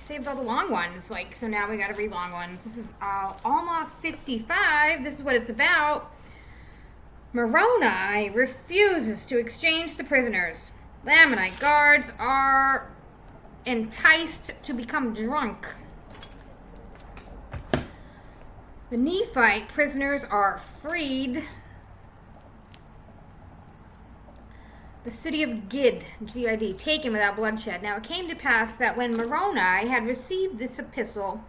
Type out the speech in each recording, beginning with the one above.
saved all the long ones. So now we got to read long ones. This is Alma 55. This is what it's about. Moroni refuses to exchange the prisoners. Lamanite guards are enticed to become drunk. The Nephite prisoners are freed. The city of Gid, G-I-D, taken without bloodshed. Now it came to pass that when Moroni had received this epistle,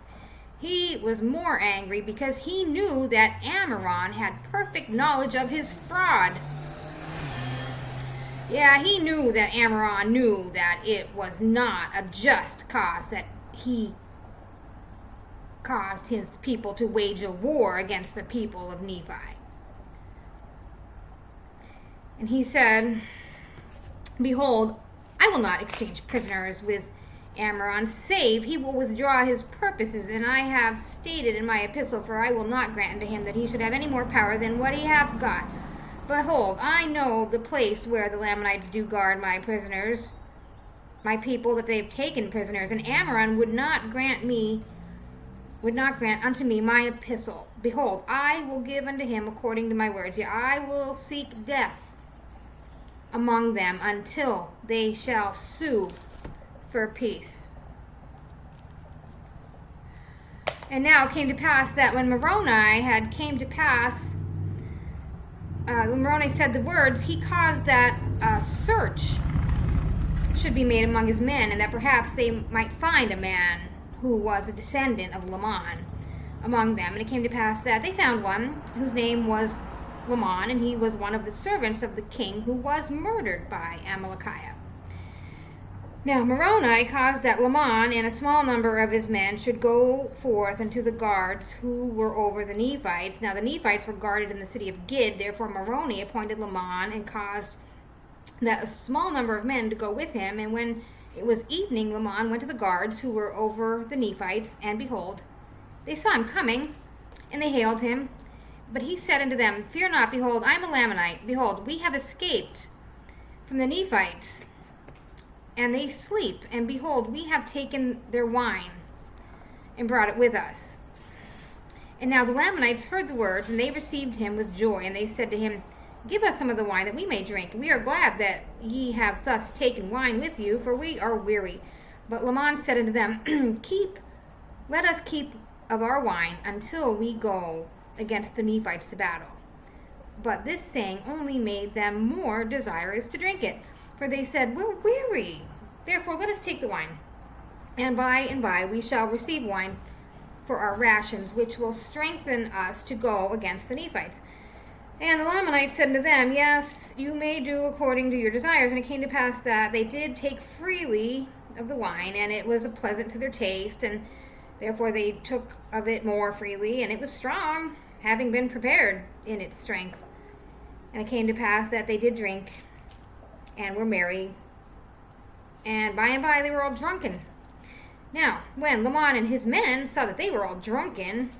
he was more angry because he knew that Ammoron had perfect knowledge of his fraud. Yeah, he knew that Ammoron knew that it was not a just cause that he caused his people to wage a war against the people of Nephi. And he said, "Behold, I will not exchange prisoners with Ammoron, save he will withdraw his purposes, and I have stated in my epistle, for I will not grant unto him that he should have any more power than what he hath got. Behold, I know the place where the Lamanites do guard my prisoners, my people that they've taken prisoners, and Ammoron would not grant unto me my epistle. Behold, I will give unto him according to my words. Yea, I will seek death among them until they shall sue for peace." And now it came to pass that when Moroni had came to pass, when Moroni said the words, he caused that a search should be made among his men, and that perhaps they might find a man who was a descendant of Laman among them. And it came to pass that they found one whose name was Laman, and he was one of the servants of the king who was murdered by Amalekiah. Now Moroni caused that Laman and a small number of his men should go forth unto the guards who were over the Nephites. Now the Nephites were guarded in the city of Gid. Therefore Moroni appointed Laman and caused that a small number of men to go with him. And when it was evening, Laman went to the guards who were over the Nephites, and behold, they saw him coming, and they hailed him. But he said unto them, "Fear not, behold, I am a Lamanite. Behold, we have escaped from the Nephites, and they sleep. And behold, we have taken their wine and brought it with us." And now the Lamanites heard the words, and they received him with joy. And they said to him, "Give us some of the wine, that we may drink. We are glad that ye have thus taken wine with you, for we are weary." But Laman said unto them, Let us keep of our wine until we go against the Nephites to battle." But this saying only made them more desirous to drink it. For they said, "We're weary, therefore let us take the wine. And by we shall receive wine for our rations, which will strengthen us to go against the Nephites." And the Lamanites said unto them, "Yes, you may do according to your desires." And it came to pass that they did take freely of the wine, and it was pleasant to their taste, and therefore they took of it more freely, and it was strong, having been prepared in its strength. And it came to pass that they did drink, and were merry, and by they were all drunken. Now, when Laman and his men saw that they were all drunken,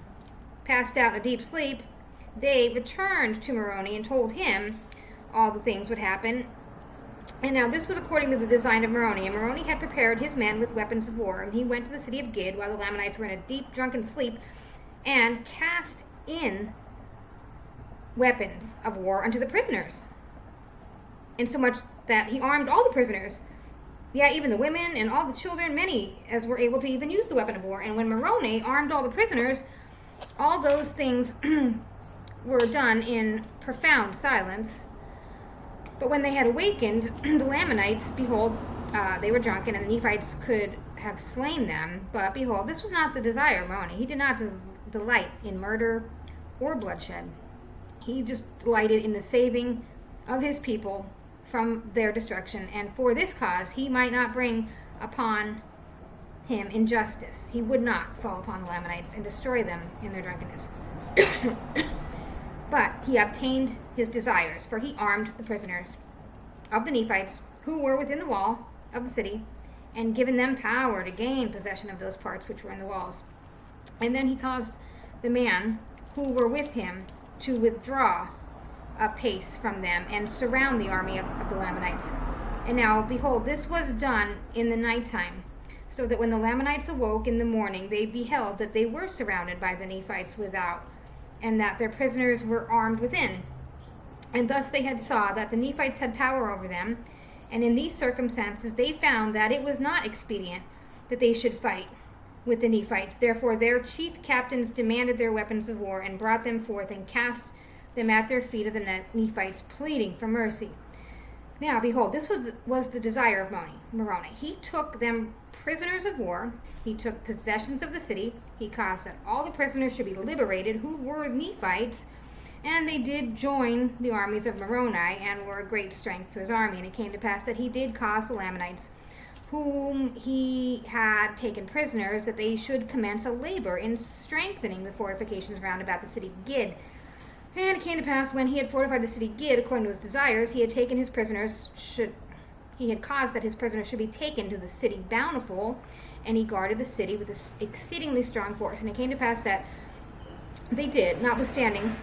passed out in a deep sleep, they returned to Moroni and told him all the things would happen. And now this was according to the design of Moroni. And Moroni had prepared his men with weapons of war, and he went to the city of Gid while the Lamanites were in a deep drunken sleep, and cast in weapons of war unto the prisoners, insomuch that he armed all the prisoners, yea, even the women and all the children, many as were able to even use the weapon of war. And when Moroni armed all the prisoners, all those things were done in profound silence. But when they had awakened the Lamanites, behold, they were drunken, and the Nephites could have slain them. But behold, this was not the desire of Moroni. He did not delight in murder or bloodshed. He just delighted in the saving of his people from their destruction, and for this cause he might not bring upon him injustice. He would not fall upon the Lamanites and destroy them in their drunkenness. But he obtained his desires, for he armed the prisoners of the Nephites who were within the wall of the city, and given them power to gain possession of those parts which were in the walls. And then he caused the men who were with him to withdraw a pace from them and surround the army of the Lamanites. And now, behold, this was done in the nighttime, so that when the Lamanites awoke in the morning, they beheld that they were surrounded by the Nephites without, and that their prisoners were armed within. And thus they had saw that the Nephites had power over them, and in these circumstances they found that it was not expedient that they should fight with the Nephites. Therefore their chief captains demanded their weapons of war, and brought them forth, and cast them at their feet of the Nephites, pleading for mercy. Now, behold, this was the desire of Moroni. He took them prisoners of war. He took possessions of the city. He caused that all the prisoners should be liberated, who were Nephites, and they did join the armies of Moroni, and were a great strength to his army. And it came to pass that he did cause the Lamanites, whom he had taken prisoners, that they should commence a labor in strengthening the fortifications round about the city Gid. And it came to pass, when he had fortified the city Gid according to his desires, he had caused that his prisoners should be taken to the city Bountiful, and he guarded the city with this exceedingly strong force. And it came to pass that they did, notwithstanding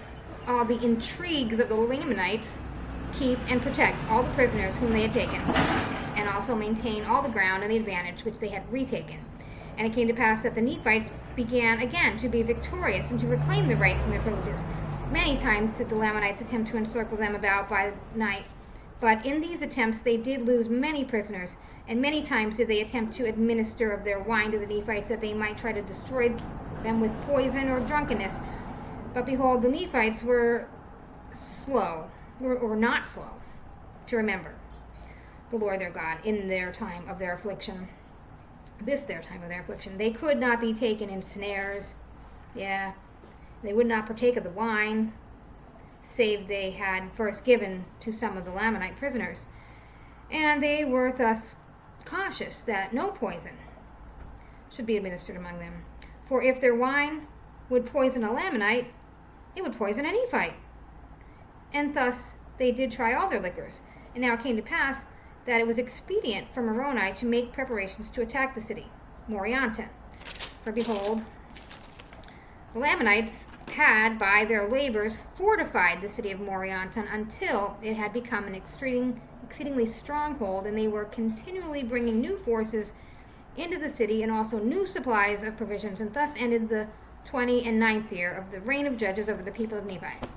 all the intrigues of the Lamanites, keep and protect all the prisoners whom they had taken, and also maintain all the ground and the advantage which they had retaken. And it came to pass that the Nephites began again to be victorious, and to reclaim the rights and their privileges. Many times did the Lamanites attempt to encircle them about by night, but in these attempts they did lose many prisoners, and many times did they attempt to administer of their wine to the Nephites, that they might try to destroy them with poison or drunkenness. But behold, the Nephites were not slow to remember the Lord their God in their time of their affliction. Their time of their affliction. They could not be taken in snares. Yeah. They would not partake of the wine, save they had first given to some of the Lamanite prisoners. And they were thus cautious that no poison should be administered among them. For if their wine would poison a Lamanite, it would poison a Nephite. And thus they did try all their liquors. And now it came to pass that it was expedient for Moroni to make preparations to attack the city, Morianton. For behold, the Lamanites had by their labors fortified the city of Morianton until it had become an exceedingly stronghold, and they were continually bringing new forces into the city, and also new supplies of provisions. And thus ended the 29th year of the reign of judges over the people of Nephi.